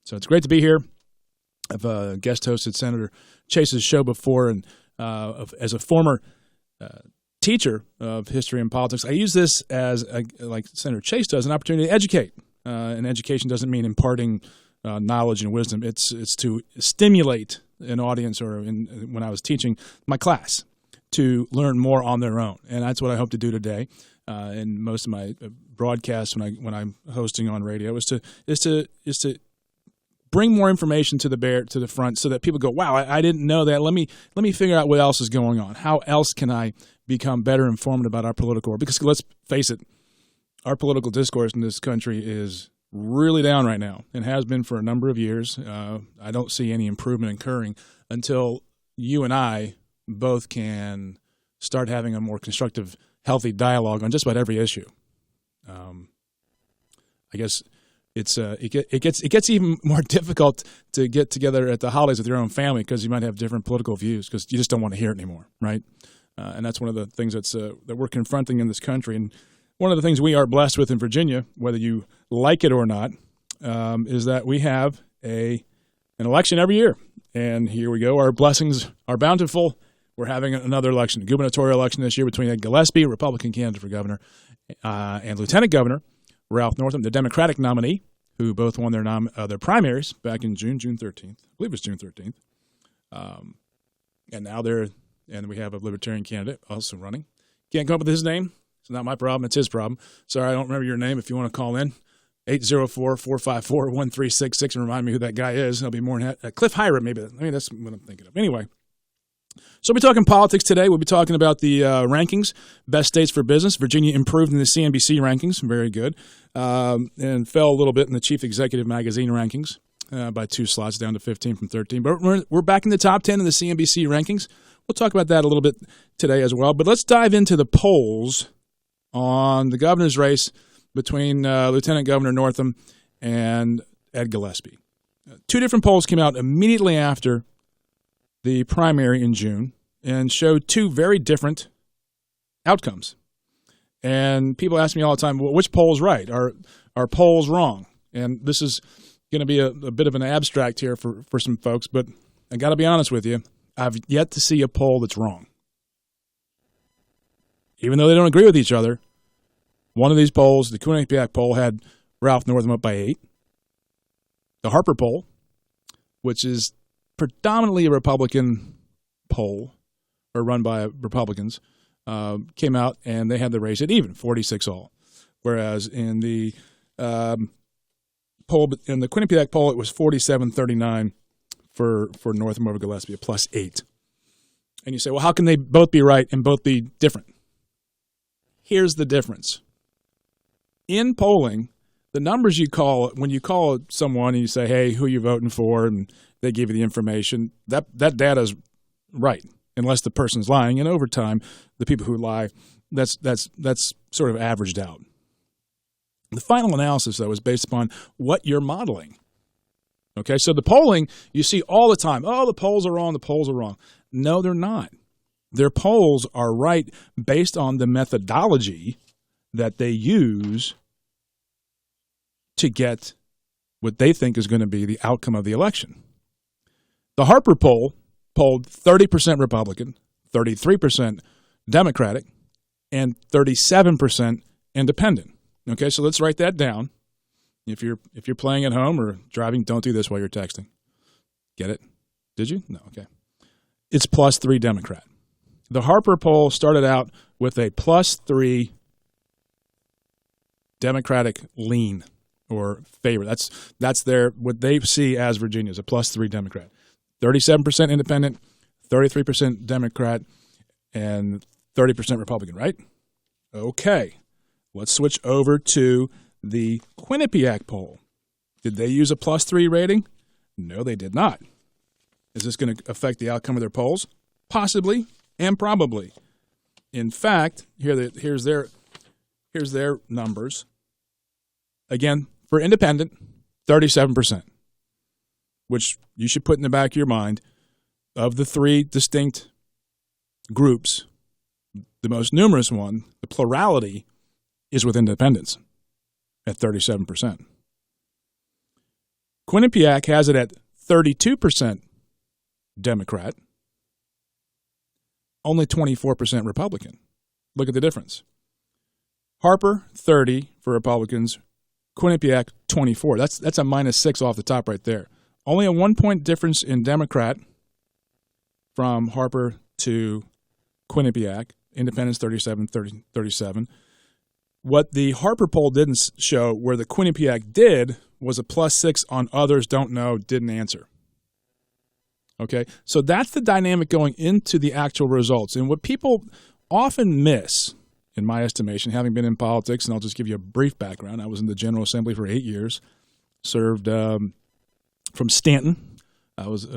So it's great to be here. I've guest hosted Senator Chase's show before, and as a former teacher of history and politics, I use this as, like Senator Chase does, an opportunity to educate. And education doesn't mean imparting knowledge and wisdom. It's to stimulate an audience, or when I was teaching my class, to learn more on their own. And that's what I hope to do today. In most of my broadcasts when I'm hosting on radio is to bring more information to the front, so that people go, wow, I didn't know that. Let me figure out what else is going on. How else can I become better informed about our political world? Because let's face it, our political discourse in this country is really down right now, and has been for a number of years. I don't see any improvement occurring until you and I both can start having a more constructive, healthy dialogue on just about every issue. I guess it gets even more difficult to get together at the holidays with your own family, because you might have different political views, because you just don't want to hear it anymore, right? And that's one of the things that we're confronting in this country. And one of the things we are blessed with in Virginia, whether you like it or not, is that we have an election every year. And here we go. Our blessings are bountiful. We're having another election, a gubernatorial election this year between Ed Gillespie, Republican candidate for governor, and Lieutenant Governor Ralph Northam, the Democratic nominee, who both won their primaries back in June 13th. I believe it was June 13th. And now we have a Libertarian candidate also running. Can't come up with his name. It's not my problem. It's his problem. Sorry, I don't remember your name. If you want to call in, 804-454-1366 and remind me who that guy is. I'll be more than happy. Cliff Hiram, maybe. That's what I'm thinking of. Anyway. So we'll be talking politics today. We'll be talking about the rankings, best states for business. Virginia improved in the CNBC rankings, very good, and fell a little bit in the Chief Executive Magazine rankings by 2 slots, down to 15 from 13. But we're back in the top 10 in the CNBC rankings. We'll talk about that a little bit today as well. But let's dive into the polls on the governor's race between Lieutenant Governor Northam and Ed Gillespie. 2 different polls came out immediately after the primary in June and showed 2 very different outcomes. And people ask me all the time, well, which poll's right? Are polls wrong? And this is going to be a bit of an abstract here for some folks, but I got to be honest with you, I've yet to see a poll that's wrong. Even though they don't agree with each other, one of these polls, the Quinnipiac poll, had Ralph Northam up by 8. The Harper poll, which is predominantly a Republican poll, or run by Republicans, came out and they had the race at even, 46 all. Whereas in the poll, in the Quinnipiac poll, it was 47-39 for Northam over Gillespie, a +8. And you say, well, how can they both be right and both be different? Here's the difference. In polling, the numbers you call, when you call someone and you say, hey, who are you voting for, and they give you the information, that data is right, unless the person's lying. And over time, the people who lie, that's sort of averaged out. The final analysis, though, is based upon what you're modeling. Okay, so the polling, you see all the time, oh, the polls are wrong, the polls are wrong. No, they're not. Their polls are right based on the methodology that they use to get what they think is going to be the outcome of the election. The Harper poll polled 30% Republican, 33% Democratic, and 37% independent. Okay, so let's write that down. If you're playing at home or driving, don't do this while you're texting. Get it? Did you? No, okay. It's +3 Democrat. The Harper poll started out with a +3 Democratic lean or favor. That's what they see as Virginia, is a +3 Democrat. 37% independent, 33% Democrat, and 30% Republican, right? Okay. Let's switch over to the Quinnipiac poll. Did they use a +3 rating? No, they did not. Is this going to affect the outcome of their polls? Possibly and probably. In fact, here's their numbers. Again, for independent, 37%, which you should put in the back of your mind. Of the 3 distinct groups, the most numerous one, the plurality, is with independents at 37%. Quinnipiac has it at 32% Democrat, only 24% Republican. Look at the difference. Harper, 30 for Republicans. Quinnipiac, 24. That's a -6 off the top right there. Only a 1-point difference in Democrat from Harper to Quinnipiac. Independents, 37. What the Harper poll didn't show, where the Quinnipiac did, was a +6 on others, don't know, didn't answer. Okay, so that's the dynamic going into the actual results. And what people often miss, in my estimation, having been in politics, and I'll just give you a brief background. I was in the General Assembly for 8 years, served from Stanton. I was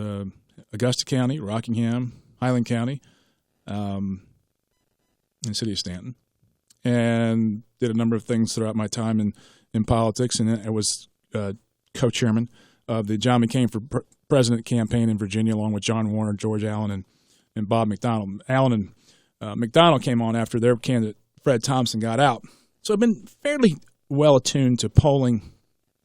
Augusta County, Rockingham, Highland County, in the city of Stanton, and did a number of things throughout my time in politics. And I was co-chairman of the John McCain for President campaign in Virginia, along with John Warner, George Allen, and Bob McDonnell. Allen and McDonnell came on after their candidate, Fred Thompson, got out. So I've been fairly well attuned to polling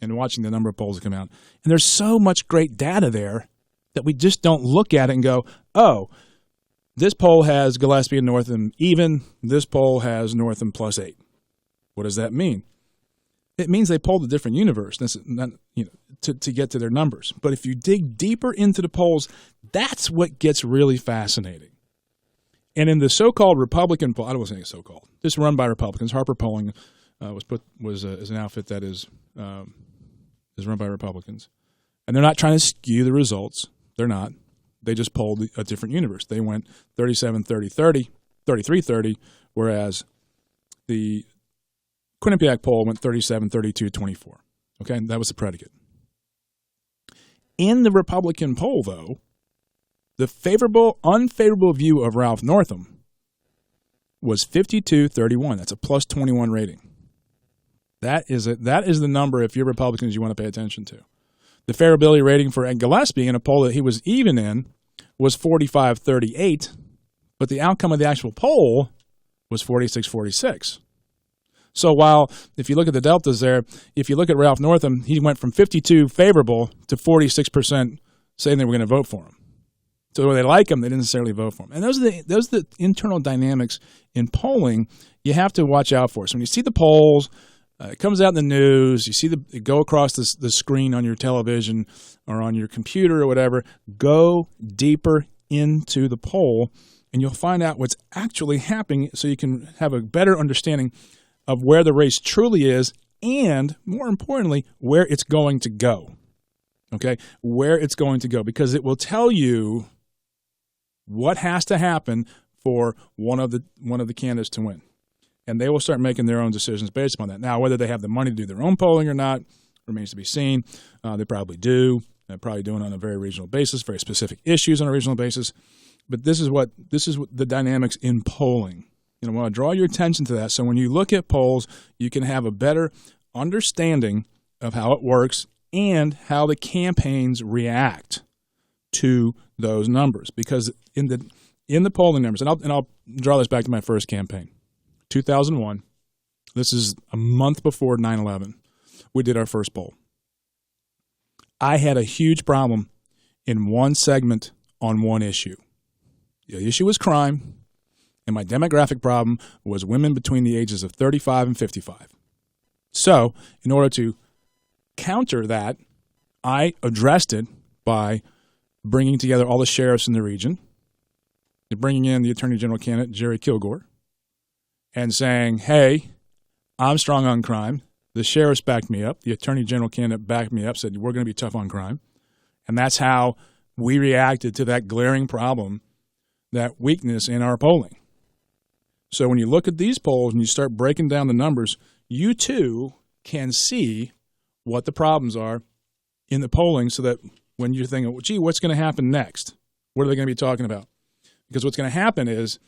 and watching the number of polls that come out. And there's so much great data there that we just don't look at it and go, oh, this poll has Gillespie and Northam even. This poll has Northam +8. What does that mean? It means they polled a different universe to get to their numbers. But if you dig deeper into the polls, that's what gets really fascinating. And in the so-called Republican poll, I don't want to say so-called, just run by Republicans. Harper Polling is an outfit that is run by Republicans, and they're not trying to skew the results. They're not. They just polled a different universe. They went 37-30-30, 33-30, whereas the Quinnipiac poll went 37-32-24. Okay, and that was the predicate. In the Republican poll, though, the unfavorable view of Ralph Northam was 52-31. That's a +21 rating. That is the number, if you're Republicans, you want to pay attention to. The favorability rating for Ed Gillespie in a poll that he was even in was 45-38, but the outcome of the actual poll was 46-46. So while, if you look at the deltas there, if you look at Ralph Northam, he went from 52 favorable to 46% saying they were going to vote for him. So when they like him, they didn't necessarily vote for him. And those are the internal dynamics in polling you have to watch out for. So when you see the polls, it comes out in the news, you see it go across the screen on your television or on your computer or whatever, go deeper into the poll, and you'll find out what's actually happening so you can have a better understanding of where the race truly is and, more importantly, where it's going to go. Okay? Where it's going to go, because it will tell you what has to happen for one of the candidates to win. And they will start making their own decisions based upon that. Now, whether they have the money to do their own polling or not remains to be seen. They probably do. They're probably doing it on a very regional basis, very specific issues on a regional basis. But this is what the dynamics in polling. I want to draw your attention to that. So when you look at polls, you can have a better understanding of how it works and how the campaigns react to those numbers. Because in the polling numbers, and I'll draw this back to my first campaign, 2001. This is a month before 9/11. We did our first poll. I had a huge problem in one segment on one issue. The issue was crime, and my demographic problem was women between the ages of 35 and 55. So, in order to counter that, I addressed it by bringing together all the sheriffs in the region, bringing in the Attorney General candidate, Jerry Kilgore, and saying, hey, I'm strong on crime. The sheriffs backed me up. The Attorney General candidate backed me up, said, we're going to be tough on crime. And that's how we reacted to that glaring problem, that weakness in our polling. So when you look at these polls and you start breaking down the numbers, you too can see what the problems are in the polling, so that when you're thinking, well, gee, what's going to happen next? What are they going to be talking about? Because what's going to happen is,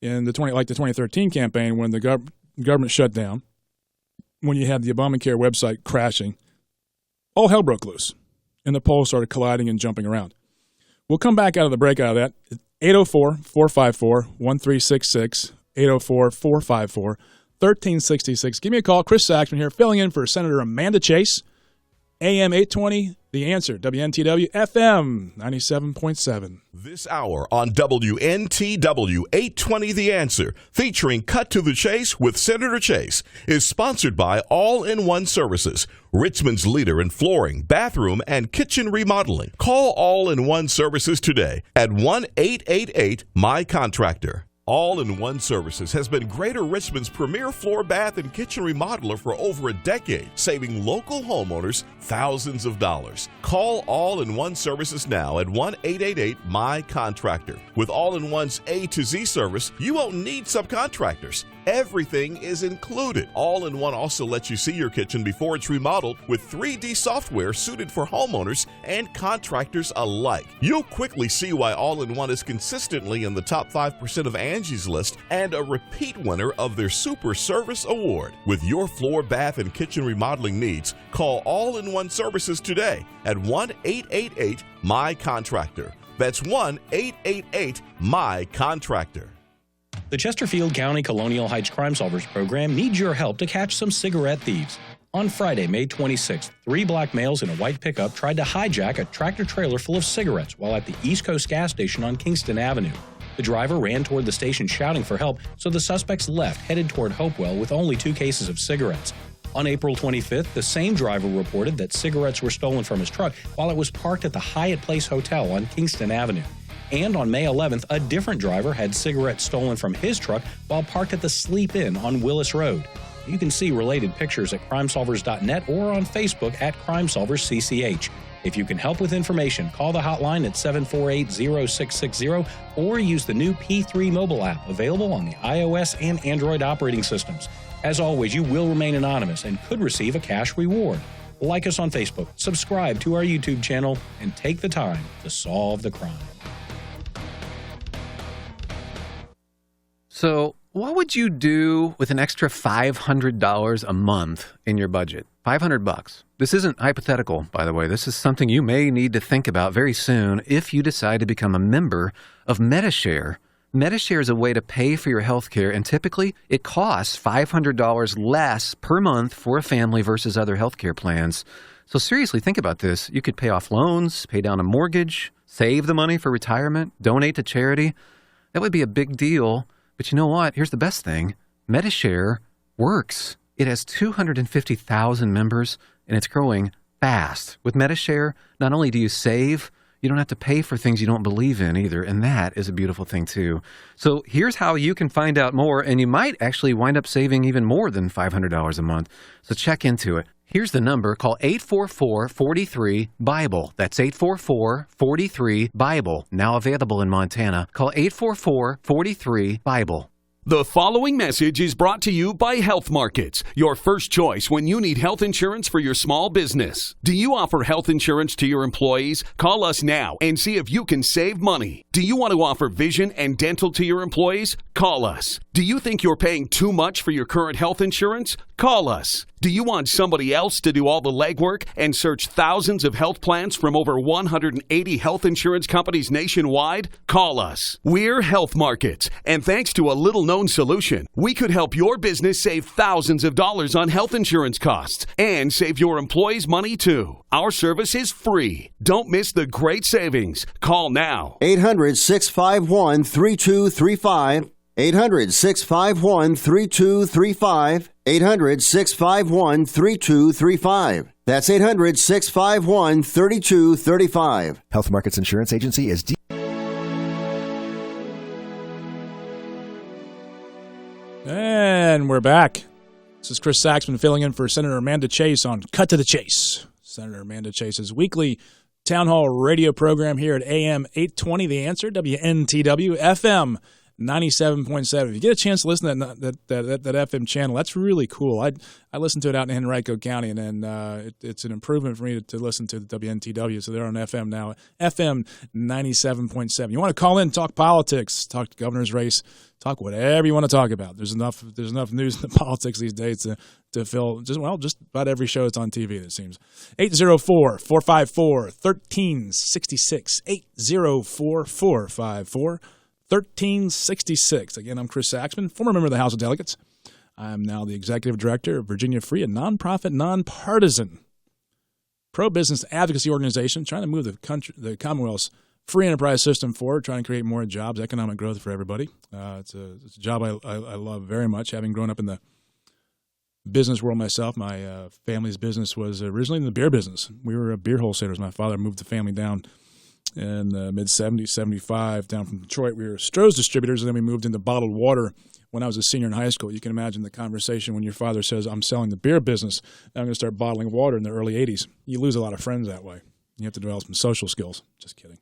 in the 2013 campaign, when the government shut down, when you had the Obamacare website crashing, all hell broke loose, and the polls started colliding and jumping around. We'll come back out of the break out of that. 804-454-1366, 804-454-1366. Give me a call. Chris Saxman here, filling in for Senator Amanda Chase. AM 820, The Answer, WNTW, FM 97.7. This hour on WNTW 820 The Answer, featuring Cut to the Chase with Senator Chase, is sponsored by All-in-One Services, Richmond's leader in flooring, bathroom, and kitchen remodeling. Call All-in-One Services today at 1-888-MY-CONTRACTOR. All-in-One Services has been Greater Richmond's premier floor, bath, and kitchen remodeler for over a decade, saving local homeowners thousands of dollars. Call All-in-One Services now at 1-888-MY-CONTRACTOR. With All-in-One's A to Z service, you won't need subcontractors. Everything is included. All-in-One also lets you see your kitchen before it's remodeled with 3D software suited for homeowners and contractors alike. You'll quickly see why All-in-One is consistently in the top 5% of Angie's List and a repeat winner of their Super Service Award. With your floor, bath, and kitchen remodeling needs, call All-in-One Services today at 1-888-MY-CONTRACTOR. That's 1-888-MY-CONTRACTOR. The Chesterfield County Colonial Heights Crime Solvers program needs your help to catch some cigarette thieves. On Friday, May 26th, 3 black males in a white pickup tried to hijack a tractor-trailer full of cigarettes while at the East Coast gas station on Kingston Avenue. The driver ran toward the station shouting for help, so the suspects left, headed toward Hopewell with only 2 cases of cigarettes. On April 25th, the same driver reported that cigarettes were stolen from his truck while it was parked at the Hyatt Place Hotel on Kingston Avenue. And on May 11th, a different driver had cigarettes stolen from his truck while parked at the Sleep Inn on Willis Road. You can see related pictures at crimesolvers.net or on Facebook at crimesolverscch. If you can help with information, call the hotline at 748-0660 or use the new P3 mobile app available on the iOS and Android operating systems. As always, you will remain anonymous and could receive a cash reward. Like us on Facebook, subscribe to our YouTube channel, and take the time to solve the crime. So what would you do with an extra $500 a month in your budget? $500. This isn't hypothetical, by the way. This is something you may need to think about very soon if you decide to become a member of MediShare. MediShare is a way to pay for your health care, and typically it costs $500 less per month for a family versus other health care plans. So seriously, think about this. You could pay off loans, pay down a mortgage, save the money for retirement, donate to charity. That would be a big deal. But you know what? Here's the best thing. MediShare works. It has 250,000 members, and it's growing fast. With MediShare, not only do you save, you don't have to pay for things you don't believe in either, and that is a beautiful thing too. So here's how you can find out more, and you might actually wind up saving even more than $500 a month. So check into it. Here's the number. Call 844-43-BIBLE. That's 844-43-BIBLE. Now available in Montana. Call 844-43-BIBLE. The following message is brought to you by Health Markets, your first choice when you need health insurance for your small business. Do you offer health insurance to your employees? Call us now and see if you can save money. Do you want to offer vision and dental to your employees? Call us. Do you think you're paying too much for your current health insurance? Call us. Do you want somebody else to do all the legwork and search thousands of health plans from over 180 health insurance companies nationwide? Call us. We're Health Markets, and thanks to a little-known solution, we could help your business save thousands of dollars on health insurance costs and save your employees money too. Our service is free. Don't miss the great savings. Call now. 800-651-3235. 800-651-3235. 800-651-3235. That's 800-651-3235. Health Markets Insurance Agency is And we're back. This is Chris Saxman filling in for Senator Amanda Chase on Cut to the Chase. Senator Amanda Chase's weekly town hall radio program here at AM 820, The Answer, WNTW, FM 97.7. If you get a chance to listen to that FM channel, that's really cool. I listen to it out in Henrico County, and it's an improvement for me to listen to the WNTW. So they're on FM now, FM 97.7. You want to call in, talk politics, talk governor's race, talk whatever you want to talk about. There's enough news in the politics these days to fill just about every show that's on TV, it seems. 804-454-1366. 804-454-1366. Again, I'm Chris Saxman, former member of the House of Delegates. I am now the executive director of Virginia Free, a nonprofit, nonpartisan pro-business advocacy organization trying to move the Commonwealth's free enterprise system forward, trying to create more jobs, economic growth for everybody. It's a job I love very much, having grown up in the business world myself. My family's business was originally in the beer business. We were beer wholesalers. My father moved the family down in the mid-'70s, 75, down from Detroit. We were Stroh's distributors, and then we moved into bottled water when I was a senior in high school. You can imagine the conversation when your father says, I'm selling the beer business, and I'm going to start bottling water in the early 80s. You lose a lot of friends that way. You have to develop some social skills. Just kidding.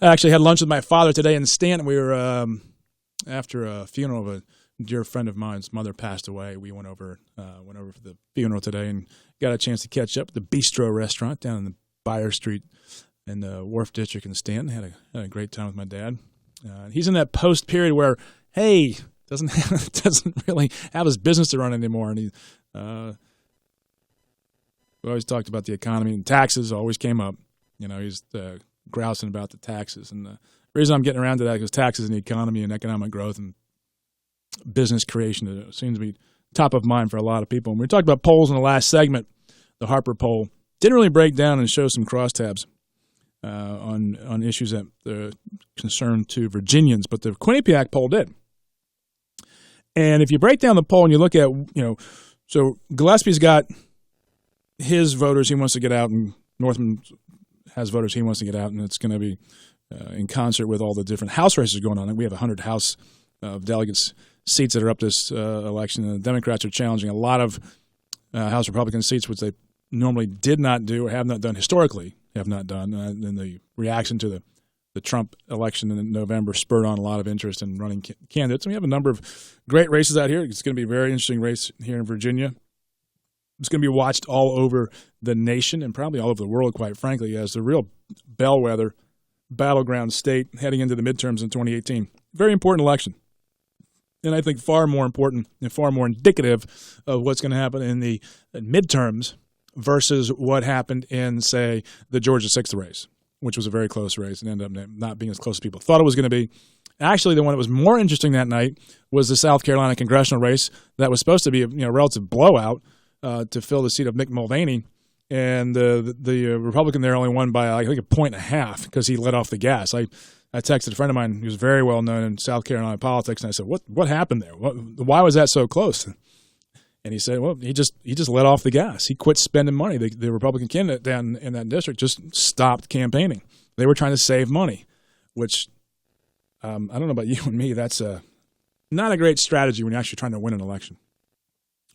I actually had lunch with my father today in Stanton. We were, after a funeral of a dear friend of mine's mother passed away, we went over for the funeral today and got a chance to catch up at the Bistro restaurant down in the Byer Street in the Wharf District in Stanton. Had a great time with my dad. He's in that post period where, hey, doesn't really have his business to run anymore, and we always talked about the economy, and taxes always came up. He's grousing about the taxes, and the reason I'm getting around to that is because taxes and the economy and economic growth and business creation seems to be top of mind for a lot of people. And we talked about polls in the last segment. The Harper poll didn't really break down and show some crosstabs on issues that are concerned to Virginians, but the Quinnipiac poll did. And if you break down the poll and you look at, so Gillespie's got his voters he wants to get out, and Northam has voters he wants to get out, and it's going to be in concert with all the different House races going on. And we have 100 House delegates seats that are up this election, and the Democrats are challenging a lot of House Republican seats, which they normally did not do or have not done historically, and the reaction to the Trump election in November spurred on a lot of interest in running candidates. And we have a number of great races out here. It's going to be a very interesting race here in Virginia. It's going to be watched all over the nation and probably all over the world, quite frankly, as the real bellwether battleground state heading into the midterms in 2018. Very important election. And I think far more important and far more indicative of what's going to happen in the midterms versus what happened in, say, the Georgia 6th race, which was a very close race and ended up not being as close as people thought it was going to be. Actually, the one that was more interesting that night was the South Carolina congressional race that was supposed to be a relative blowout to fill the seat of Mick Mulvaney. And the Republican there only won by, I think, 1.5 points because he let off the gas. I texted a friend of mine who's very well known in South Carolina politics, and I said, "What happened there? Why was that so close?" And he said, "Well, he just let off the gas. He quit spending money. The Republican candidate down in that district just stopped campaigning. They were trying to save money, which I don't know about you and me. That's not a great strategy when you're actually trying to win an election.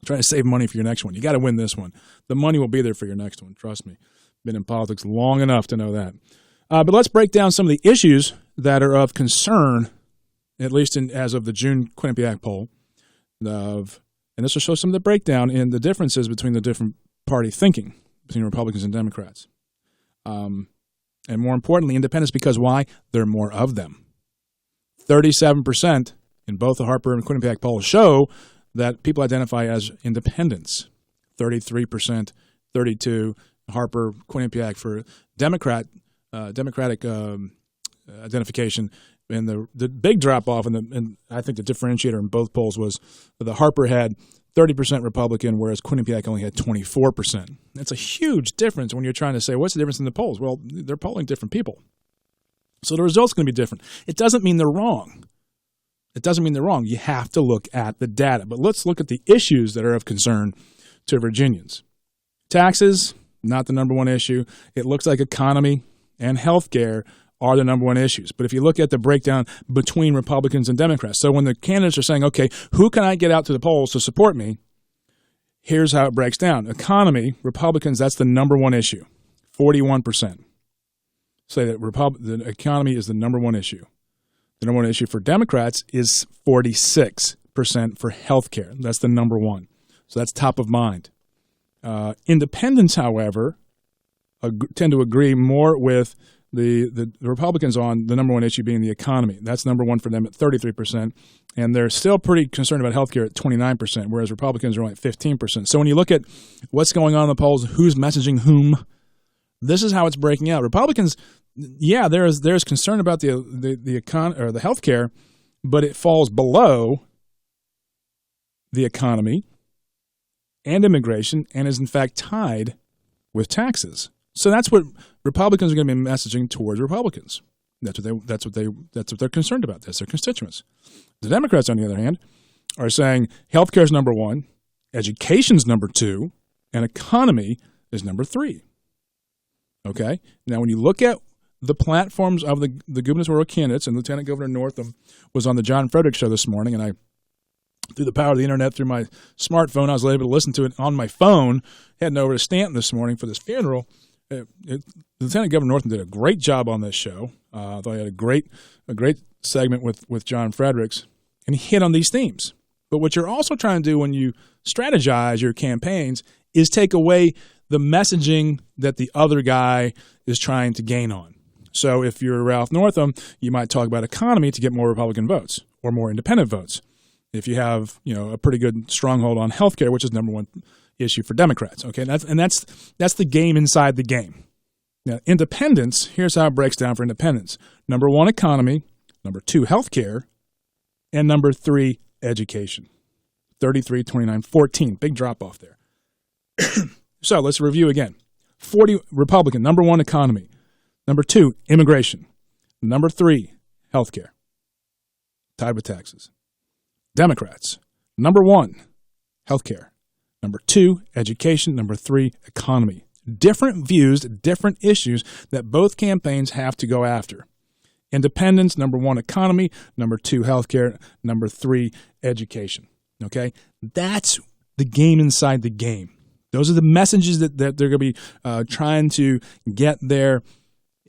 Trying to save money for your next one. You got to win this one. The money will be there for your next one. Trust me. Been in politics long enough to know that." But let's break down some of the issues that are of concern, at least as of the June Quinnipiac poll. And this will show some of the breakdown in the differences between the different party thinking between Republicans and Democrats. And more importantly, independents, because why? There are more of them. 37% in both the Harper and Quinnipiac polls show that people identify as independents. 33%, 32%, Harper, Quinnipiac for Democratic identification. And the big drop-off, and I think the differentiator in both polls was the Harper had 30% Republican, whereas Quinnipiac only had 24%. That's a huge difference when you're trying to say, what's the difference in the polls? Well, they're polling different people. So the result's going to be different. It doesn't mean they're wrong. You have to look at the data. But let's look at the issues that are of concern to Virginians. Taxes, not the number one issue. It looks like economy and health care are the number one issues. But if you look at the breakdown between Republicans and Democrats, so when the candidates are saying, okay, who can I get out to the polls to support me? Here's how it breaks down. Economy, Republicans, that's the number one issue, 41%. Say that the economy is the number one issue. The number one issue for Democrats is 46% for health care. That's the number one. So that's top of mind. Independents, however, tend to agree more with the Republicans on the number one issue being the economy. That's number one for them at 33%. And they're still pretty concerned about health care at 29%, whereas Republicans are only at 15%. So when you look at what's going on in the polls, who's messaging whom, this is how it's breaking out. Republicans, yeah, there's concern about the health care, but it falls below the economy and immigration and is in fact tied with taxes. So that's what Republicans are going to be messaging towards Republicans. That's what they're concerned about. That's their constituents. The Democrats, on the other hand, are saying healthcare is number one, education's number two, and economy is number three. Okay? Now, when you look at the platforms of the gubernatorial candidates, and Lieutenant Governor Northam was on the John Frederick show this morning, and I, through the power of the internet, through my smartphone, I was able to listen to it on my phone. Heading over to Stanton this morning for this funeral. Lieutenant Governor Northam did a great job on this show. I thought he had a great segment with John Fredericks, and he hit on these themes. But what you're also trying to do when you strategize your campaigns is take away the messaging that the other guy is trying to gain on. So if you're Ralph Northam, you might talk about economy to get more Republican votes or more independent votes. If you have, a pretty good stronghold on healthcare, which is number one issue for Democrats. Okay, that's the game inside the game. Now, independence, here's how it breaks down for independence. Number one, economy. Number two, healthcare. And number three, education. 33, 29, 14. Big drop off there. So let's review again. 40 Republican, number one, economy. Number two, immigration. Number three, healthcare. Tied with taxes. Democrats, number one, healthcare. Number two, education. Number three, economy. Different views, different issues that both campaigns have to go after. Independents, number one, economy. Number two, healthcare. Number three, education. Okay? That's the game inside the game. Those are the messages that they're going to be trying to get their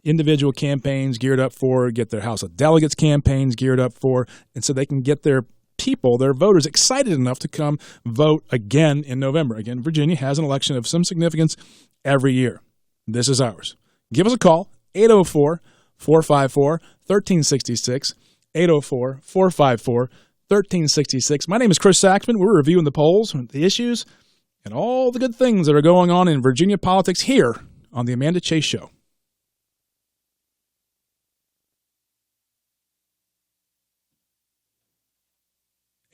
individual campaigns geared up for, get their House of Delegates campaigns geared up for, and so they can get their people, their voters, excited enough to come vote again in November. Again, Virginia has an election of some significance every year. This is ours. Give us a call, 804-454-1366, 804-454-1366. My name is Chris Saxman. We're reviewing the polls, the issues, and all the good things that are going on in Virginia politics here on The Amanda Chase Show.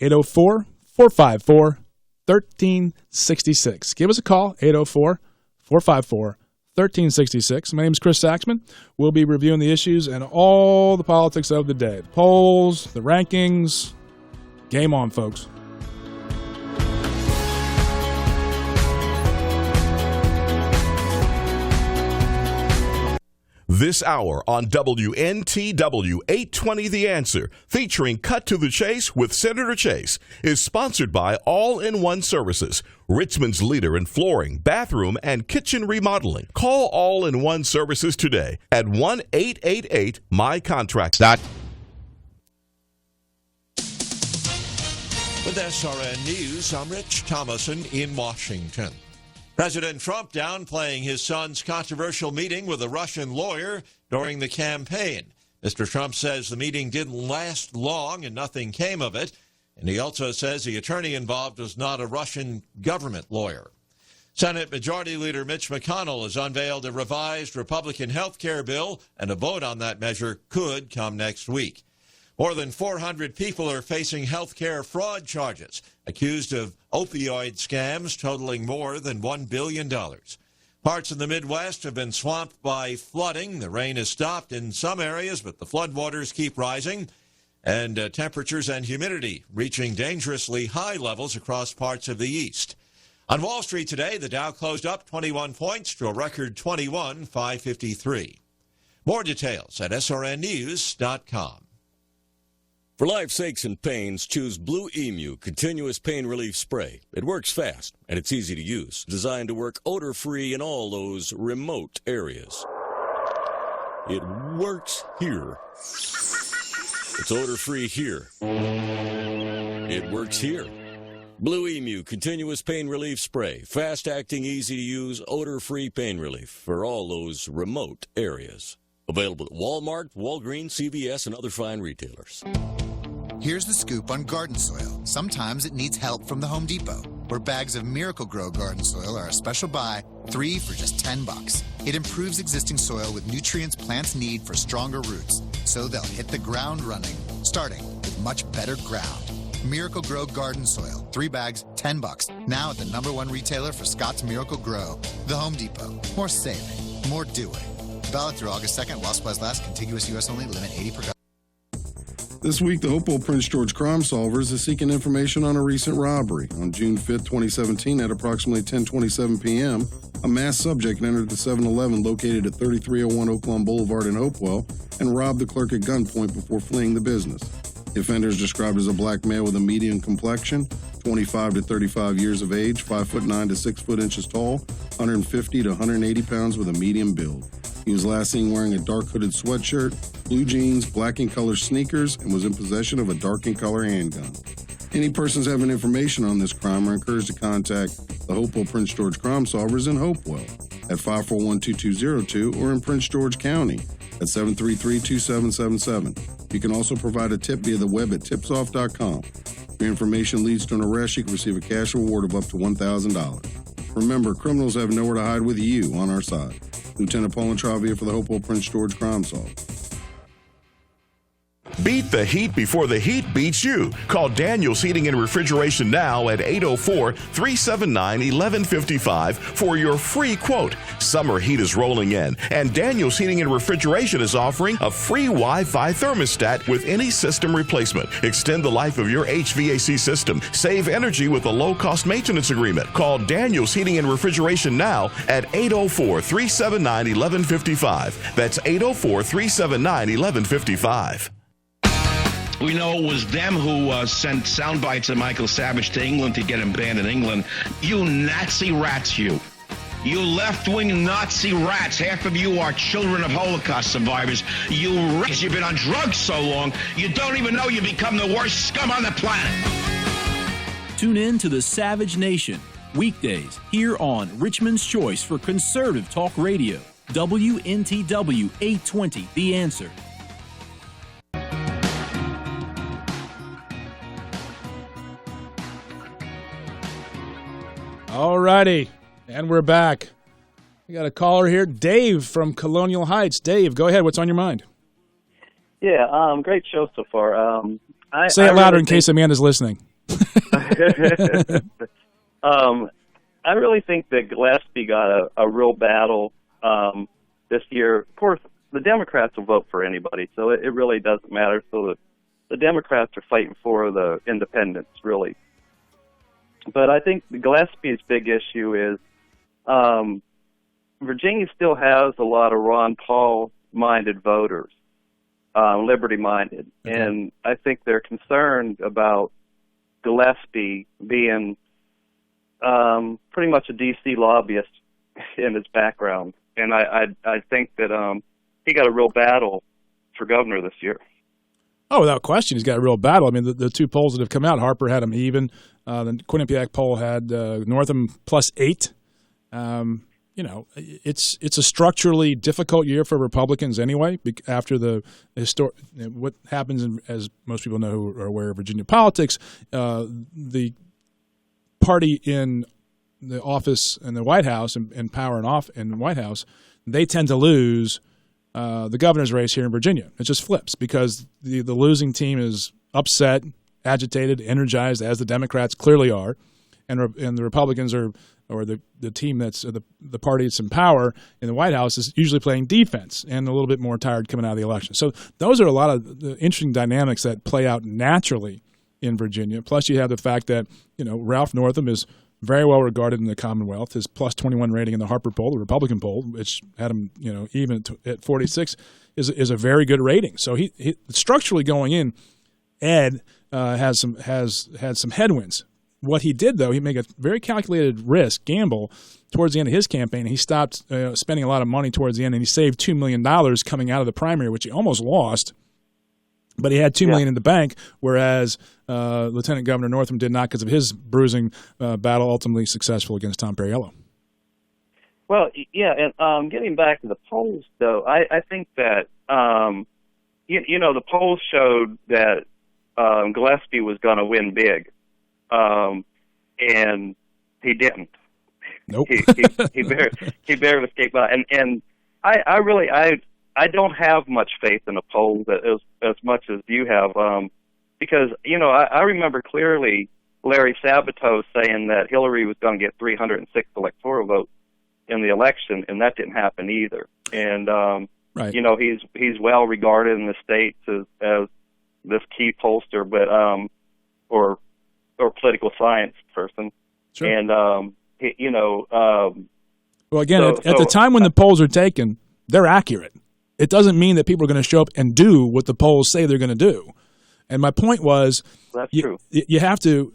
(804-454-1366). Give us a call, 804-454-1366. My name is Chris Saxman. We'll be reviewing the issues and all the politics of the day. The polls, the rankings. Game on, folks. This hour on WNTW 820 The Answer, featuring Cut to the Chase with Senator Chase, is sponsored by All-in-One Services, Richmond's leader in flooring, bathroom, and kitchen remodeling. Call All-in-One Services today at 1-888-MY-CONTRACT. With SRN News, I'm Rich Thomason in Washington. President Trump downplaying his son's controversial meeting with a Russian lawyer during the campaign. Mr. Trump says the meeting didn't last long and nothing came of it. And he also says the attorney involved was not a Russian government lawyer. Senate Majority Leader Mitch McConnell has unveiled a revised Republican health care bill, and a vote on that measure could come next week. More than 400 people are facing health care fraud charges, accused of opioid scams totaling more than $1 billion. Parts of the Midwest have been swamped by flooding. The rain has stopped in some areas, but the floodwaters keep rising, and temperatures and humidity reaching dangerously high levels across parts of the East. On Wall Street today, the Dow closed up 21 points to a record 21,553. More details at srnnews.com. For life's aches and pains, choose Blue Emu Continuous Pain Relief Spray. It works fast, and it's easy to use. Designed to work odor-free in all those remote areas. It works here. It's odor-free here. It works here. Blue Emu Continuous Pain Relief Spray. Fast-acting, easy-to-use, odor-free pain relief for all those remote areas. Available at Walmart, Walgreens, CVS, and other fine retailers. Here's the scoop on garden soil. Sometimes it needs help from the Home Depot, where bags of Miracle-Gro garden soil are a special buy, 3 for just $10. It improves existing soil with nutrients plants need for stronger roots, so they'll hit the ground running, starting with much better ground. Miracle-Gro garden soil, 3 bags, $10. Now at the #1 retailer for Scott's Miracle-Gro, the Home Depot. More saving, more doing. Valid through August 2nd while supplies last. Contiguous U.S. only. Limit 80 per. This week, the Hopewell Prince George Crime Solvers is seeking information on a recent robbery. On June 5, 2017, at approximately 10:27 p.m., a masked subject entered the 7-Eleven located at 3301 Oaklawn Boulevard in Hopewell and robbed the clerk at gunpoint before fleeing the business. The offender is described as a black male with a medium complexion, 25 to 35 years of age, 5'9" to 6 inches tall, 150 to 180 pounds with a medium build. He was last seen wearing a dark hooded sweatshirt, blue jeans, black in color sneakers, and was in possession of a dark in color handgun. Any persons having information on this crime are encouraged to contact the Hopewell Prince George Crime Solvers in Hopewell at 541-2202 or in Prince George County at 733-2777. You can also provide a tip via the web at tipsoff.com. If your information leads to an arrest, you can receive a cash reward of up to $1,000. Remember, criminals have nowhere to hide with you on our side. Lieutenant Paul Intravia for the Hopewell Prince George Crime Solve. Beat the heat before the heat beats you. Call Daniel's Heating and Refrigeration now at 804-379-1155 for your free quote. Summer heat is rolling in, and Daniel's Heating and Refrigeration is offering a free Wi-Fi thermostat with any system replacement. Extend the life of your HVAC system. Save energy with a low-cost maintenance agreement. Call Daniel's Heating and Refrigeration now at 804-379-1155. That's 804-379-1155. We know it was them who sent sound bites of Michael Savage to England to get him banned in England. You Nazi rats, you. You left-wing Nazi rats. Half of you are children of Holocaust survivors. You rats. You've been on drugs so long, you don't even know you become the worst scum on the planet. Tune in to the Savage Nation, weekdays, here on Richmond's Choice for Conservative Talk Radio. WNTW 820, The Answer. All righty, and we're back. We got a caller here, Dave from Colonial Heights. Dave, go ahead. What's on your mind? Yeah, great show so far. Say it louder in case Amanda's listening. I really think that Gillespie got a real battle this year. Of course, the Democrats will vote for anybody, so it really doesn't matter. So the Democrats are fighting for the independents, really. But I think Gillespie's big issue is Virginia still has a lot of Ron Paul-minded voters, liberty-minded. Okay. And I think they're concerned about Gillespie being pretty much a D.C. lobbyist in his background. And I think that he got a real battle for governor this year. Oh, without question, he's got a real battle. I mean, the two polls that have come out, Harper had him even. The Quinnipiac poll had Northam +8. You know, it's a structurally difficult year for Republicans anyway. After the what happens, as most people know who are aware of Virginia politics, the party in the office in the White House and power and off in the White House, they tend to lose the governor's race here in Virginia. It just flips because the losing team is upset, agitated, energized, as the Democrats clearly are, and the Republicans are, or the team that's the party that's in power in the White House is usually playing defense and a little bit more tired coming out of the election. So those are a lot of the interesting dynamics that play out naturally in Virginia. Plus, you have the fact that Ralph Northam is very well regarded in the Commonwealth. His +21 rating in the Harper poll, the Republican poll, which had him, even at 46, is a very good rating. So he structurally going in, Ed had some headwinds. What he did, though, he made a very calculated gamble towards the end of his campaign. He stopped spending a lot of money towards the end, and he saved $2 million coming out of the primary, which he almost lost. But he had $2 million in the bank, whereas Lieutenant Governor Northam did not because of his bruising battle, ultimately successful against Tom Perriello. Well, yeah, and getting back to the polls, though, I think that, the polls showed that Gillespie was going to win big, and he didn't. Nope. he barely escaped by. And I don't have much faith in the polls as much as you have, because, I remember clearly Larry Sabato saying that Hillary was going to get 306 electoral votes. in the election, and that didn't happen either. And right. you know, he's well regarded in the states as this key pollster, but or political science person. Sure. And you know, well, again, at the time when the polls are taken, they're accurate. It doesn't mean that people are going to show up and do what the polls say they're going to do. And my point was, that's true. You have to,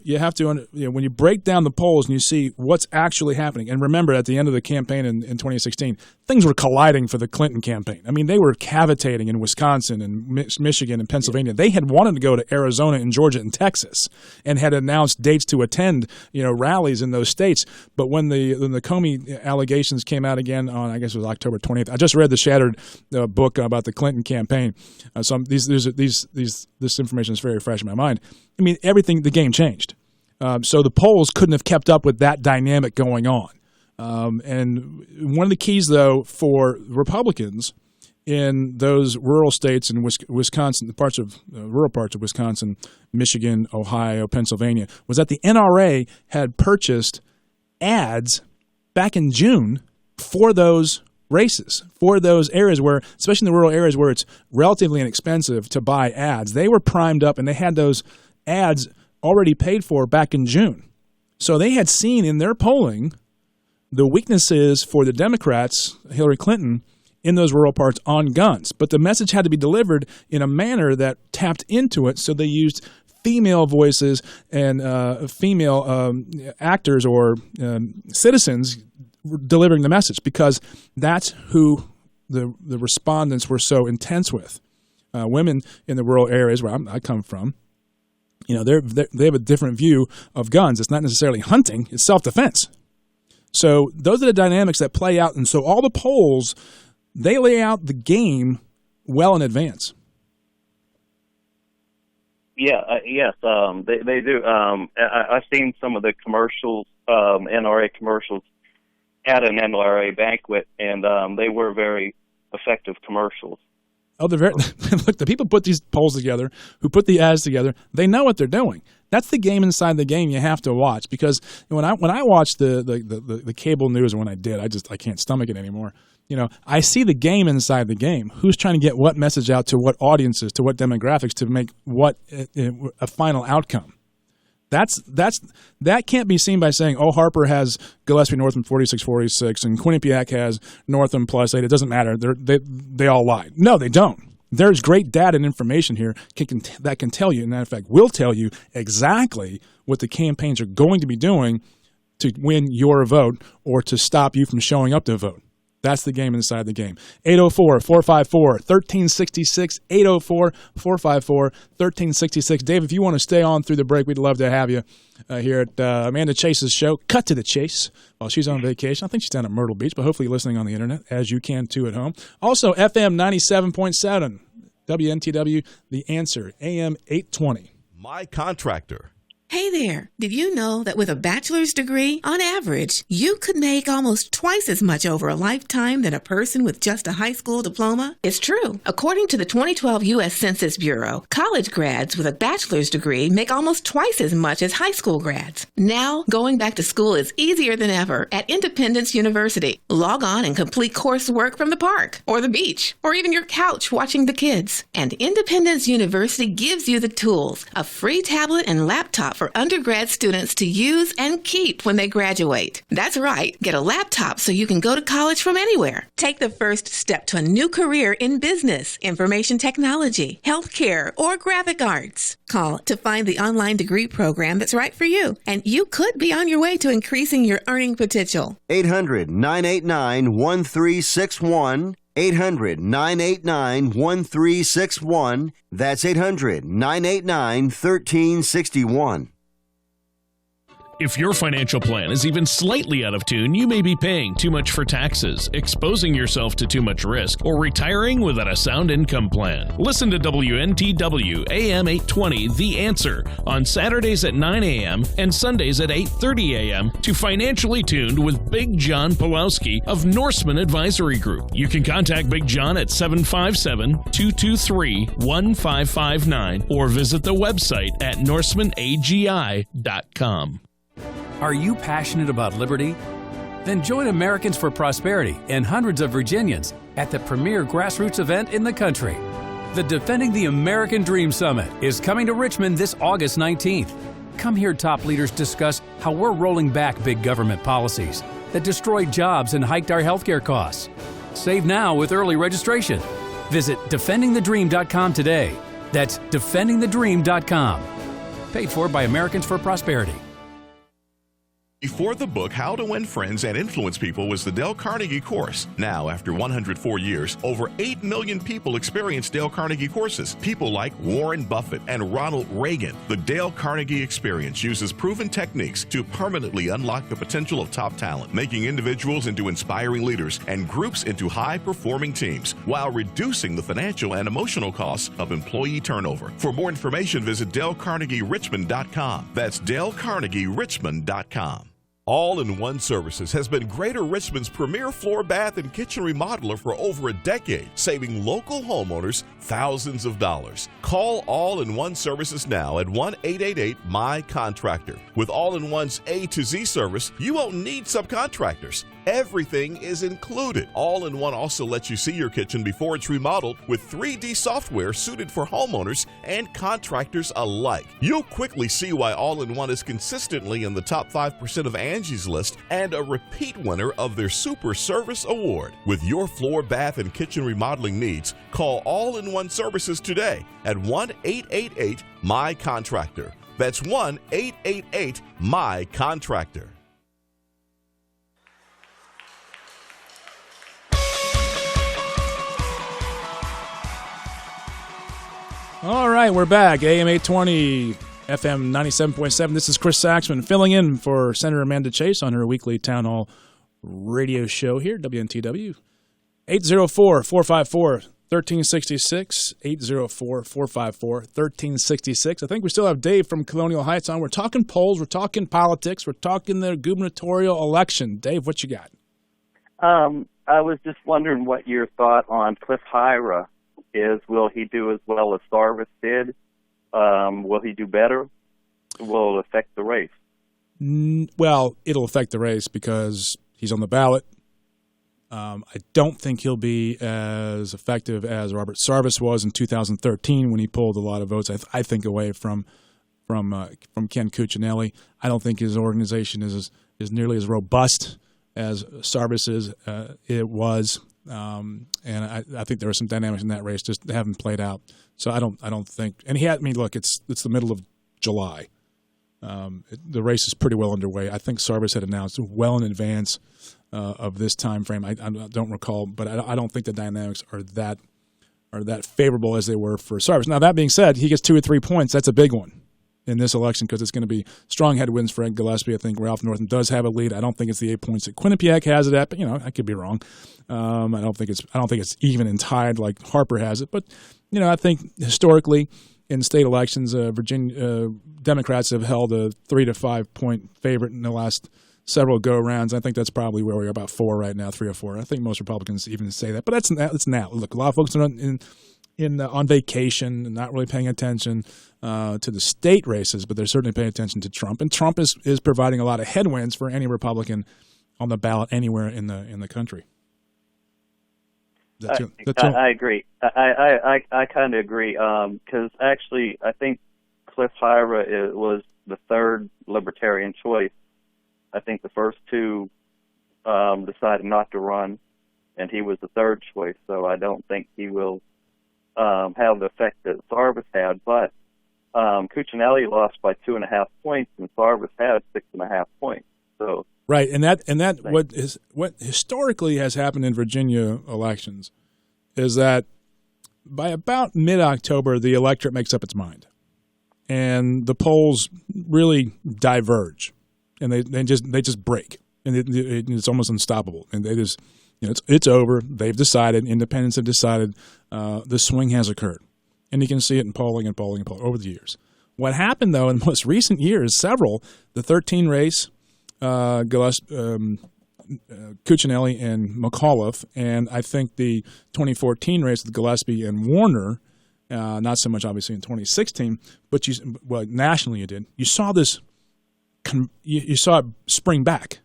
when you break down the polls and you see what's actually happening. And remember, at the end of the campaign in 2016, things were colliding for the Clinton campaign. I mean, they were cavitating in Wisconsin and Michigan and Pennsylvania. They had wanted to go to Arizona and Georgia and Texas and had announced dates to attend, rallies in those states. But when the Comey allegations came out again on, I guess it was October 20th, I just read the Shattered book about the Clinton campaign. So this information is very fresh in my mind. I mean, the game changed. So the polls couldn't have kept up with that dynamic going on. And one of the keys, though, for Republicans in those rural states in Wisconsin, rural parts of Wisconsin, Michigan, Ohio, Pennsylvania, was that the NRA had purchased ads back in June for those races, for those areas where, especially in the rural areas where it's relatively inexpensive to buy ads. They were primed up and they had those ads already paid for back in June. So they had seen in their polling the weaknesses for the Democrats, Hillary Clinton, in those rural parts on guns. But the message had to be delivered in a manner that tapped into it, so they used female voices and female actors or citizens delivering the message, because that's who the respondents were so intense with. Women in the rural areas where I come from, they have a different view of guns. It's not necessarily hunting; it's self-defense. So those are the dynamics that play out, and so all the polls, they lay out the game well in advance. Yeah, yes, they do. I've seen some of the commercials, NRA commercials, at an NRA banquet, and they were very effective commercials. Oh, they're very look. The people put these polls together, who put the ads together, they know what they're doing. That's the game inside the game you have to watch, because when I watch the cable news, or when I did, I can't stomach it anymore. I see the game inside the game. Who's trying to get what message out to what audiences, to what demographics, to make what a final outcome. That can't be seen by saying, oh, Harper has Gillespie Northam 46-46 and Quinnipiac has Northam +8. It doesn't matter. They all lied. No, they don't. There's great data and information here that can tell you, and in fact will tell you exactly what the campaigns are going to be doing to win your vote or to stop you from showing up to vote. That's the game inside the game. 804-454-1366, 804-454-1366. Dave, if you want to stay on through the break, we'd love to have you here at Amanda Chase's show, Cut to the Chase, while she's on vacation. I think she's down at Myrtle Beach, but hopefully listening on the internet, as you can too at home. Also, FM 97.7, WNTW, The Answer, AM 820. My Contractor. Hey there, did you know that with a bachelor's degree, on average, you could make almost twice as much over a lifetime than a person with just a high school diploma? It's true. According to the 2012 U.S. Census Bureau, college grads with a bachelor's degree make almost twice as much as high school grads. Now, going back to school is easier than ever at Independence University. Log on and complete coursework from the park, or the beach, or even your couch watching the kids. And Independence University gives you the tools, a free tablet and laptop for undergrad students to use and keep when they graduate. That's right. Get a laptop so you can go to college from anywhere. Take the first step to a new career in business, information technology, healthcare, or graphic arts. Call to find the online degree program that's right for you, and you could be on your way to increasing your earning potential. 800-989-1361. 800-989-1361. That's 800-989-1361. If your financial plan is even slightly out of tune, you may be paying too much for taxes, exposing yourself to too much risk, or retiring without a sound income plan. Listen to WNTW AM 820 The Answer on Saturdays at 9 a.m. and Sundays at 8:30 a.m. to Financially Tuned with Big John Pawlowski of Norseman Advisory Group. You can contact Big John at 757-223-1559 or visit the website at norsemanagi.com. Are you passionate about liberty? Then join Americans for Prosperity and hundreds of Virginians at the premier grassroots event in the country. The Defending the American Dream Summit is coming to Richmond this August 19th. Come hear top leaders discuss how we're rolling back big government policies that destroyed jobs and hiked our healthcare costs. Save now with early registration. Visit defendingthedream.com today. That's defendingthedream.com. Paid for by Americans for Prosperity. Before the book, How to Win Friends and Influence People was the Dale Carnegie course. Now, after 104 years, over 8 million people experience Dale Carnegie courses. People like Warren Buffett and Ronald Reagan. The Dale Carnegie experience uses proven techniques to permanently unlock the potential of top talent, making individuals into inspiring leaders and groups into high-performing teams, while reducing the financial and emotional costs of employee turnover. For more information, visit DaleCarnegieRichmond.com. That's DaleCarnegieRichmond.com. All-in-One Services has been Greater Richmond's premier floor, bath, and kitchen remodeler for over a decade, saving local homeowners thousands of dollars. Call All-in-One Services now at 1-888-MY-CONTRACTOR. With All-in-One's A to Z service, you won't need subcontractors. Everything is included. All-in-One also lets you see your kitchen before it's remodeled with 3D software suited for homeowners and contractors alike. You'll quickly see why All-in-One is consistently in the top 5% of Angie's List and a repeat winner of their Super Service Award. With your floor, bath, and kitchen remodeling needs, call All-in-One Services today at 1-888-MY-CONTRACTOR. That's 1-888-MY-CONTRACTOR. All right, we're back. AM 820, FM 97.7. This is Chris Saxman filling in for Senator Amanda Chase on her weekly town hall radio show here, WNTW. 804-454-1366, 804-454-1366. I think we still have Dave from Colonial Heights on. We're talking polls, we're talking politics, we're talking the gubernatorial election. Dave, what you got? I was just wondering what your thought on Cliff Hyra is. Will he do as well as Sarvis did? Will he do better? Will it affect the race? Well, it'll affect the race because he's on the ballot. I don't think he'll be as effective as Robert Sarvis was in 2013 when he pulled a lot of votes, I think, away from Ken Cuccinelli. I don't think his organization is nearly as robust as Sarvis's it was. And I think there were some dynamics in that race just haven't played out. So I don't think. And look, it's the middle of July. The race is pretty well underway. I think Sarvis had announced well in advance of this time frame. I don't recall, but I don't think the dynamics are that favorable as they were for Sarvis. Now, that being said, he gets 2 or 3 points. That's a big one in this election because it's going to be strong headwinds for Ed Gillespie. I think Ralph Northam does have a lead. I don't think it's the 8 points that Quinnipiac has it at, but I could be wrong. I don't think it's even and tied like Harper has it, but I think historically in state elections, Virginia Democrats have held a 3 to 5 point favorite in the last several go-rounds. I think that's probably where we are, about 4 right now, 3 or 4. I think most Republicans even say that, but that's now. Look, a lot of folks are on vacation and not really paying attention to the state races, but they're certainly paying attention to Trump. And Trump is providing a lot of headwinds for any Republican on the ballot anywhere in the country. I agree. I kind of agree because actually I think Cliff Hyra was the third Libertarian choice. I think the first two decided not to run, and he was the third choice. So I don't think he will have the effect that Sarvis had. But Cuccinelli lost by 2.5 points, and Sarvis had 6.5 points. So right, and that what historically has happened in Virginia elections is that by about mid-October, the electorate makes up its mind, and the polls really diverge, and they just break, and it's almost unstoppable, and they just it's over. They've decided. Independents have decided. The swing has occurred, and you can see it in polling over the years. What happened though in the most recent years, the 13 race. Cuccinelli and McAuliffe, and I think the 2014 race with Gillespie and Warner, not so much obviously in 2016, but nationally you did. You saw this, you saw it spring back.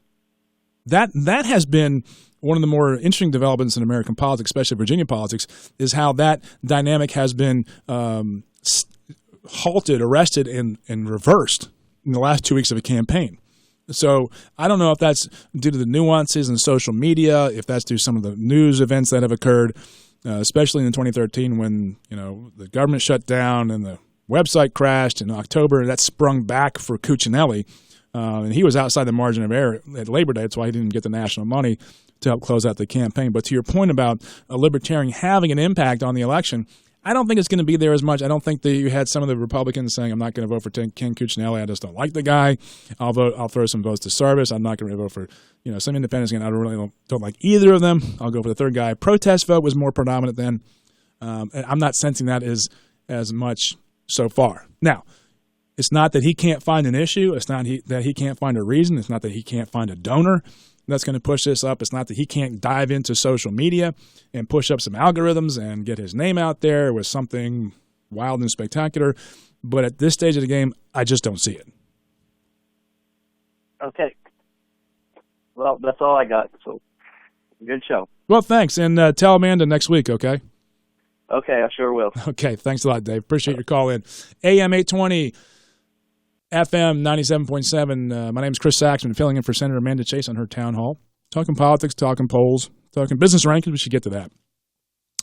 That has been one of the more interesting developments in American politics, especially Virginia politics, is how that dynamic has been halted, arrested, and reversed in the last 2 weeks of a campaign. So I don't know if that's due to the nuances in social media, if that's due to some of the news events that have occurred, especially in 2013 when the government shut down and the website crashed in October. That sprung back for Cuccinelli, and he was outside the margin of error at Labor Day. That's why he didn't get the national money to help close out the campaign. But to your point about a libertarian having an impact on the election, I don't think it's going to be there as much. I don't think that you had some of the Republicans saying, I'm not going to vote for Ken Cuccinelli. I just don't like the guy. I'll throw some votes to Service. I'm not going to vote for some independents. Again, I really don't like either of them. I'll go for the third guy. Protest vote was more predominant then. And I'm not sensing that as much so far. Now, it's not that he can't find an issue. It's not that he can't find a reason. It's not that he can't find a donor that's going to push this up. It's not that he can't dive into social media and push up some algorithms and get his name out there with something wild and spectacular. But at this stage of the game, I just don't see it. Okay. Well, that's all I got. So, good show. Well, thanks. And tell Amanda next week, okay? Okay, I sure will. Okay, thanks a lot, Dave. Appreciate your call in. AM 820, FM 97.7. My name is Chris Saxman, filling in for Senator Amanda Chase on her town hall. Talking politics, talking polls, talking business rankings. We should get to that.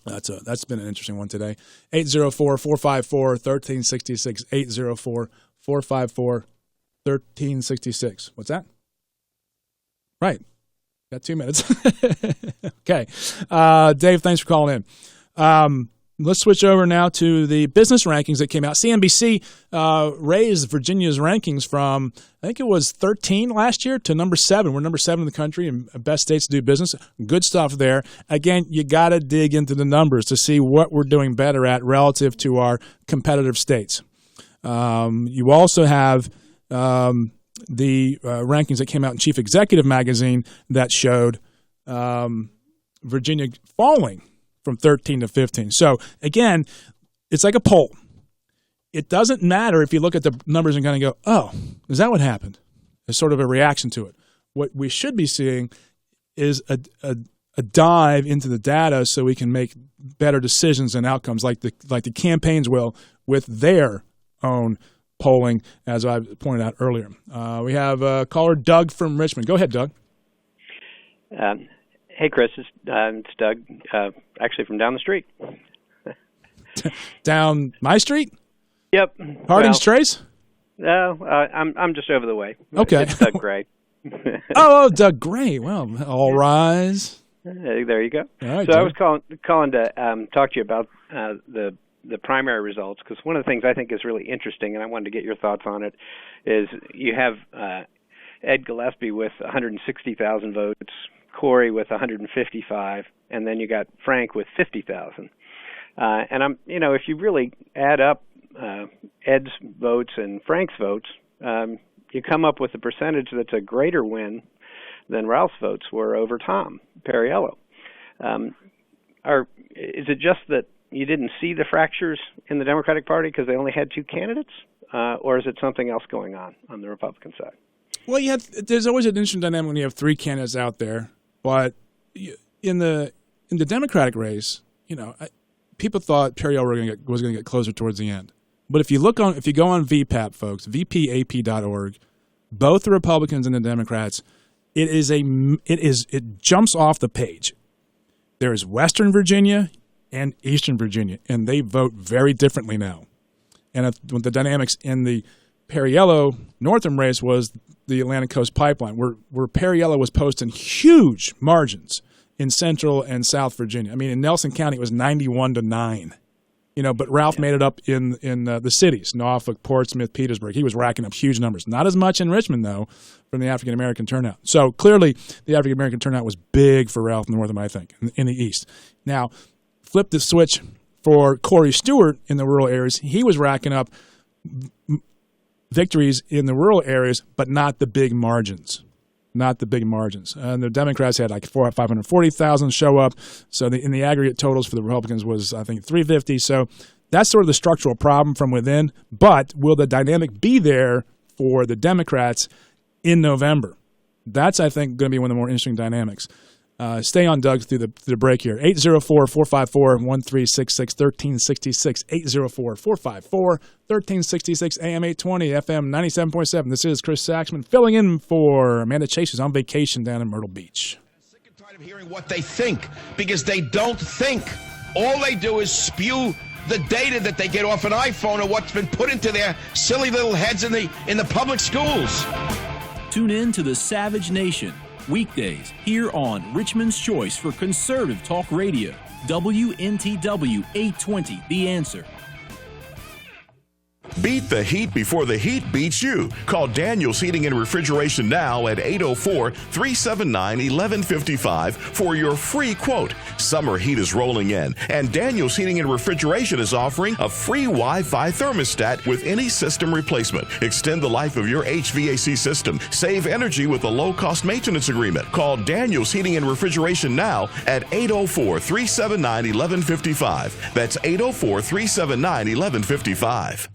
That's been an interesting one today. 804-454-1366. 804-454-1366. What's that? Right. Got 2 minutes. Okay. Dave, thanks for calling in. Let's switch over now to the business rankings that came out. CNBC raised Virginia's rankings from, I think it was 13 last year, to number 7. We're number 7 in the country and best states to do business. Good stuff there. Again, you got to dig into the numbers to see what we're doing better at relative to our competitive states. You also have the rankings that came out in Chief Executive Magazine that showed Virginia falling from 13 to 15. So, again, it's like a poll. It doesn't matter if you look at the numbers and kind of go, oh, is that what happened? It's sort of a reaction to it. What we should be seeing is a dive into the data so we can make better decisions and outcomes like the campaigns will with their own polling, as I pointed out earlier. We have caller Doug from Richmond. Go ahead, Doug. Hey, Chris. It's Doug, actually from down the street. Down my street? Yep. Harding's Trace? No, I'm just over the way. Okay. It's Doug Gray. Oh, Doug Gray. Well, all rise. There you go. All right, so Doug. I was calling to talk to you about the primary results, because one of the things I think is really interesting, and I wanted to get your thoughts on it, is you have Ed Gillespie with 160,000 votes, Corey with 155, and then you got Frank with 50,000. And if you really add up Ed's votes and Frank's votes, you come up with a percentage that's a greater win than Ralph's votes were over Tom Perriello. Is it just that you didn't see the fractures in the Democratic Party because they only had 2 candidates, or is it something else going on the Republican side? Well, there's always an interesting dynamic when you have 3 candidates out there. But in the Democratic race, people thought Perriello was going to get closer towards the end. But if you go on VPAP, folks, vpap.org, both the Republicans and the Democrats, it jumps off the page. There is Western Virginia and Eastern Virginia, and they vote very differently now. And the dynamics in the Perriello-Northam race was the Atlantic Coast Pipeline, where Perriello was posting huge margins in Central and South Virginia. I mean, in Nelson County, it was 91-9. But Ralph made it up in the cities, Norfolk, Portsmouth, Petersburg. He was racking up huge numbers. Not as much in Richmond, though, from the African-American turnout. So clearly, the African-American turnout was big for Ralph Northam, I think, in the East. Now, flip the switch for Corey Stewart in the rural areas. He was racking up victories in the rural areas, but not the big margins. Not the big margins. And the Democrats had like 540,000 show up. So in the aggregate totals for the Republicans was, I think, 350. So that's sort of the structural problem from within. But will the dynamic be there for the Democrats in November? That's, I think, going to be one of the more interesting dynamics. Stay on, Doug, through the break here. 804-454-1366, 1366, 804-454-1366, AM 820, FM 97.7. This is Chris Saxman filling in for Amanda Chase, who's on vacation down in Myrtle Beach. Sick and tired of hearing what they think, because they don't think. All they do is spew the data that they get off an iPhone or what's been put into their silly little heads in the public schools. Tune in to the Savage Nation, weekdays here on Richmond's Choice for Conservative Talk Radio, WNTW 820, The Answer. Beat the heat before the heat beats you. Call Daniel's Heating and Refrigeration now at 804-379-1155 for your free quote. Summer heat is rolling in, and Daniel's Heating and Refrigeration is offering a free Wi-Fi thermostat with any system replacement. Extend the life of your HVAC system. Save energy with a low-cost maintenance agreement. Call Daniel's Heating and Refrigeration now at 804-379-1155. That's 804-379-1155.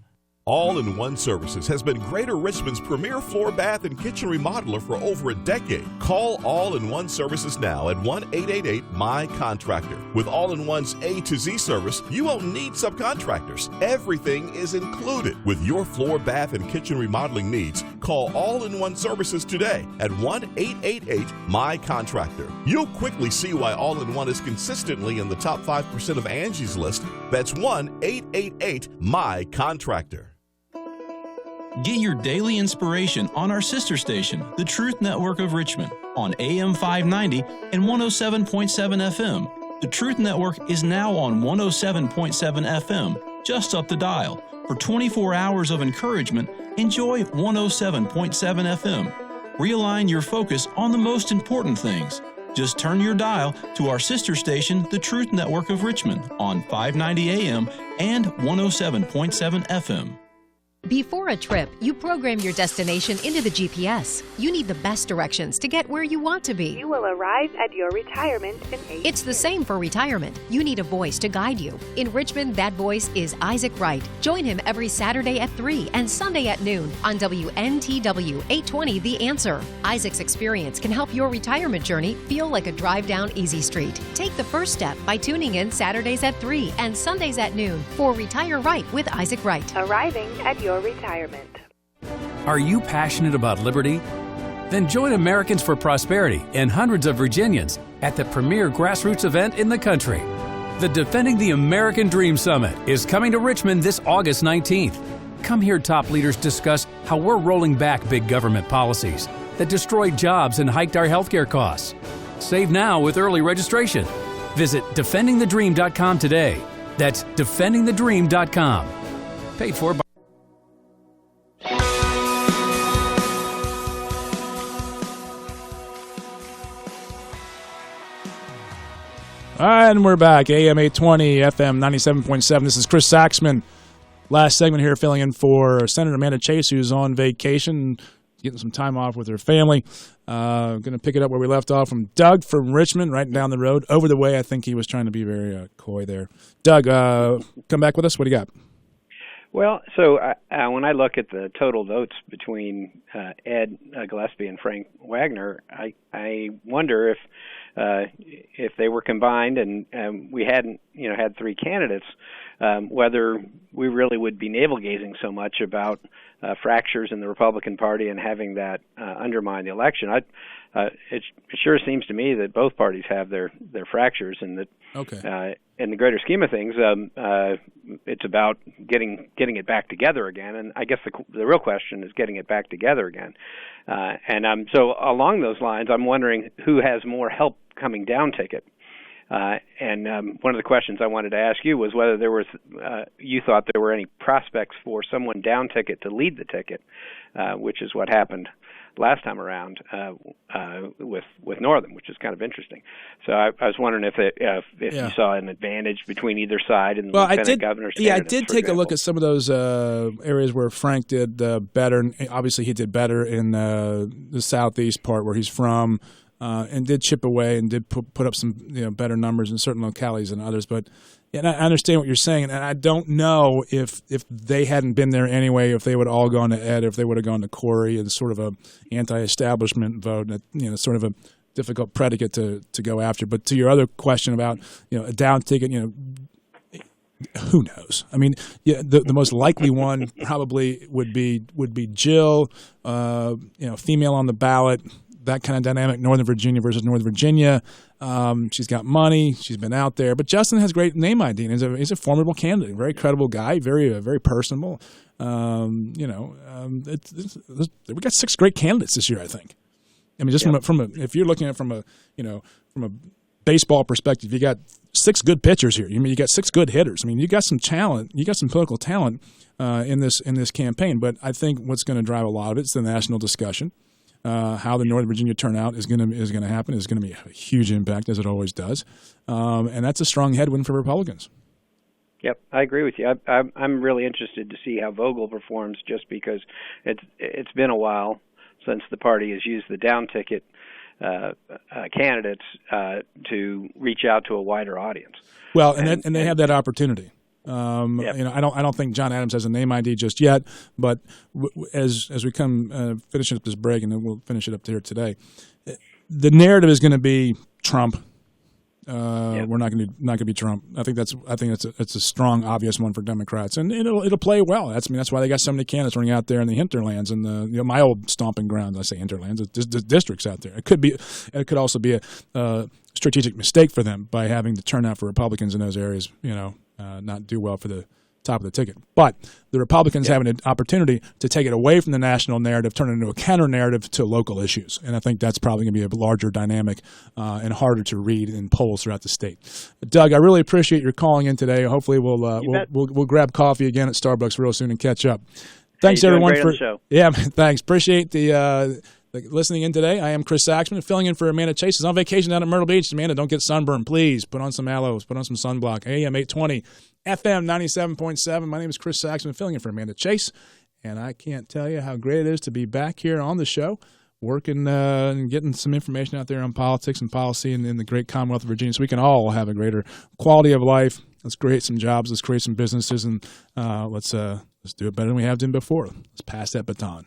All-in-One Services has been Greater Richmond's premier floor, bath, and kitchen remodeler for over a decade. Call All-in-One Services now at 1-888-MY-CONTRACTOR. With All-in-One's A to Z service, you won't need subcontractors. Everything is included. With your floor, bath, and kitchen remodeling needs, call All-in-One Services today at 1-888-MY-CONTRACTOR. You'll quickly see why All-in-One is consistently in the top 5% of Angie's List. That's 1-888-MY-CONTRACTOR. Get your daily inspiration on our sister station, the Truth Network of Richmond, on AM 590 and 107.7 FM. The Truth Network is now on 107.7 FM, just up the dial. For 24 hours of encouragement, enjoy 107.7 FM. Realign your focus on the most important things. Just turn your dial to our sister station, the Truth Network of Richmond, on 590 AM and 107.7 FM. Before a trip, you program your destination into the GPS. You need the best directions to get where you want to be. You will arrive at your retirement in 8 It's the same for retirement. You need a voice to guide you. In Richmond, that voice is Isaac Wright. Join him every Saturday at 3 and Sunday at noon on WNTW 820 The Answer. Isaac's experience can help your retirement journey feel like a drive down easy street. Take the first step by tuning in Saturdays at 3 and Sundays at noon for Retire Right with Isaac Wright. Arriving at your retirement. Are you passionate about liberty? Then join Americans for Prosperity and hundreds of Virginians at the premier grassroots event in the country. The Defending the American Dream Summit is coming to Richmond this August 19th. Come hear top leaders discuss how we're rolling back big government policies that destroyed jobs and hiked our healthcare costs. Save now with early registration. Visit defendingthedream.com today. That's defendingthedream.com. Paid for by All right, and we're back. AM 820, FM 97.7. This is Chris Saxman. Last segment here, filling in for Senator Amanda Chase, who's on vacation, getting some time off with her family. Going to pick it up where we left off from Doug from Richmond, right down the road. Over the way, I think he was trying to be very coy there. Doug, come back with us. What do you got? Well, so when I look at the total votes between Ed Gillespie and Frank Wagner, I wonder if they were combined and we hadn't had three candidates, whether we really would be navel-gazing so much about fractures in the Republican Party and having that undermine the election. It sure seems to me that both parties have their fractures, and that in the greater scheme of things, it's about getting it back together again. And I guess the real question is getting it back together again. So along those lines, I'm wondering who has more help coming down ticket. And one of the questions I wanted to ask you was whether there was, you thought there were any prospects for someone down ticket to lead the ticket, which is what happened last time around with Northam, which is kind of interesting. So I was wondering if you saw an advantage between either side and the lieutenant governor's candidates. Yeah, I did take a look at some of those areas where Frank did better. And obviously, he did better in the southeast part where he's from. And did chip away and did put up some better numbers in certain localities than others. But And I understand what you're saying, and I don't know if they hadn't been there anyway, if they would all gone to Ed, if they would have gone to Corey, and sort of a anti-establishment vote, sort of a difficult predicate to go after. But to your other question about a down ticket, who knows? I mean, the most likely one probably would be Jill, female on the ballot. That kind of dynamic, Northern Virginia versus Northern Virginia. She's got money. She's been out there. But Justin has great name ID, and he's a formidable candidate, very credible guy, very personable. We got 6 great candidates this year, I think. I mean, just if you're looking at it from a baseball perspective, you got 6 good pitchers here. You got 6 good hitters. I mean, you got some talent. You got some political talent in this campaign. But I think what's going to drive a lot of it is the national discussion. How the Northern Virginia turnout is going to happen is going to be a huge impact, as it always does, and that's a strong headwind for Republicans. Yep, I agree with you. I'm really interested to see how Vogel performs, just because it's been a while since the party has used the down ticket candidates to reach out to a wider audience. Well, and they have that opportunity. I don't think John Adams has a name ID just yet, but as we come finishing up this break, and then we'll finish it up here today, the narrative is going to be Trump. We're not going to be Trump. I think that's a strong, obvious one for Democrats, and it'll play well. That's why they got so many candidates running out there in the hinterlands and my old stomping grounds. I say hinterlands, the districts out there. It could also be a strategic mistake for them by having the turnout for Republicans in those areas. Not do well for the top of the ticket. But the Republicans have an opportunity to take it away from the national narrative, turn it into a counter-narrative to local issues. And I think that's probably going to be a larger dynamic and harder to read in polls throughout the state. Doug, I really appreciate your calling in today. Hopefully we'll grab coffee again at Starbucks real soon and catch up. Thanks, everyone, for the show. Yeah, thanks. Appreciate the listening in today. I am Chris Saxman, filling in for Amanda Chase. Is on vacation down at Myrtle Beach. Amanda, don't get sunburned, please. Put on some aloes. Put on some sunblock. AM 820, FM 97.7. My name is Chris Saxman, filling in for Amanda Chase. And I can't tell you how great it is to be back here on the show, working and getting some information out there on politics and policy in the great Commonwealth of Virginia, so we can all have a greater quality of life. Let's create some jobs. Let's create some businesses, and let's do it better than we have done before. Let's pass that baton.